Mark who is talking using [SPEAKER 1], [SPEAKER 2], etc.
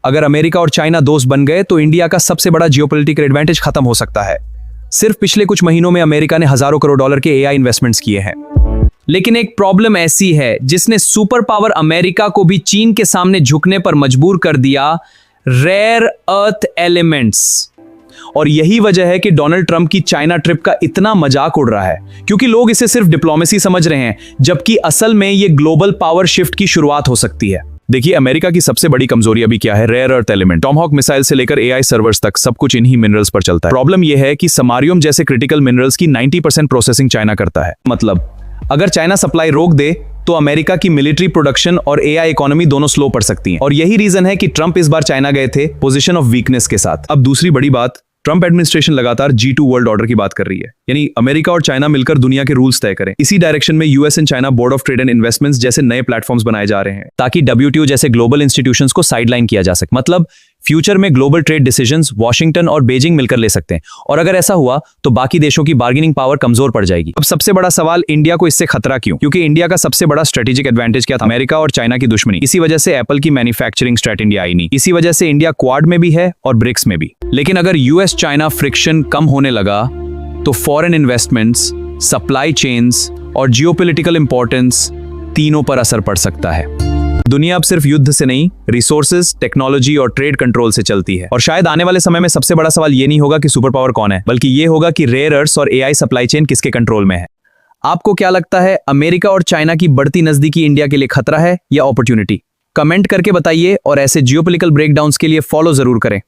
[SPEAKER 1] अगर अमेरिका और चाइना दोस्त बन गए तो इंडिया का सबसे बड़ा जियोपॉलिटिकल एडवांटेज खत्म हो सकता है। सिर्फ पिछले कुछ महीनों में अमेरिका ने हजारों करोड़ डॉलर के एआई इन्वेस्टमेंट्स किए हैं। लेकिन एक प्रॉब्लम ऐसी है जिसने सुपर पावर अमेरिका को भी चीन के सामने झुकने पर मजबूर कर दिया, रेयर अर्थ एलिमेंट्स। और यही वजह है कि डोनाल्ड ट्रंप की चाइना ट्रिप का इतना मजाक उड़ रहा है, क्योंकि लोग इसे सिर्फ डिप्लोमेसी समझ रहे हैं, जबकि असल में यह ग्लोबल पावर शिफ्ट की शुरुआत हो सकती है। देखिए, अमेरिका की सबसे बड़ी कमजोरी अभी क्या है? Rare earth element. Tomahawk missile से लेकर एआई सर्वर्स तक सब कुछ इन्हीं मिनरल्स पर चलता है। प्रॉब्लम यह है कि समारियम जैसे क्रिटिकल मिनरल्स की 90% प्रोसेसिंग चाइना करता है। मतलब अगर चाइना सप्लाई रोक दे तो अमेरिका की मिलिट्री प्रोडक्शन और एआई इकोनॉमी दोनों स्लो पड़ सकती हैं। और यही रीजन है कि ट्रंप इस बार चाइना गए थे पोजीशन ऑफ वीकनेस के साथ। अब दूसरी बड़ी बात, ट्रंप एडमिनिस्ट्रेशन लगातार G2 वर्ल्ड ऑर्डर की बात कर रही है, यानी अमेरिका और चाइना मिलकर दुनिया के रूल्स तय करें। इसी डायरेक्शन में US and China board of trade and investments जैसे नए प्लेटफॉर्म्स बनाए जा रहे हैं, ताकि WTO जैसे ग्लोबल इंस्टीट्यूशंस को साइडलाइन किया जा सके। मतलब फ्यूचर में ग्लोबल ट्रेड डिसीजंस वॉशिंगटन और बीजिंग मिलकर ले सकते हैं, और अगर ऐसा हुआ तो बाकी देशों की बार्गेनिंग पावर कमजोर पड़ जाएगी। अब सबसे बड़ा सवाल, इंडिया को इससे खतरा क्यों? क्योंकि इंडिया का सबसे बड़ा स्ट्रेटेजिक एडवांटेज क्या था? अमेरिका और चाइना की दुश्मनी। इसी वजह से एप्पल की मैन्युफैक्चरिंग स्ट्रेट इंडिया आई नहीं। इसी वजह से इंडिया क्वाड में भी है और ब्रिक्स में भी। लेकिन अगर यूएस चाइना फ्रिक्शन कम होने लगा तो फॉरेन इन्वेस्टमेंट्स, सप्लाई चेन्स और जियोपॉलिटिकल इंपॉर्टेंस तीनों पर असर पड़ सकता है। दुनिया अब सिर्फ युद्ध से नहीं, रिसोर्सेज, टेक्नोलॉजी और ट्रेड कंट्रोल से चलती है। और शायद आने वाले समय में सबसे बड़ा सवाल ये नहीं होगा कि सुपर पावर कौन है, बल्कि ये होगा कि रेयर अर्थ्स और एआई सप्लाई चेन किसके कंट्रोल में है। आपको क्या लगता है, अमेरिका और चाइना की बढ़ती नजदीकी इंडिया के लिए खतरा है या अपॉर्चुनिटी? कमेंट करके बताइए, और ऐसे जियोपॉलिटिकल ब्रेकडाउन्स के लिए फॉलो जरूर करें।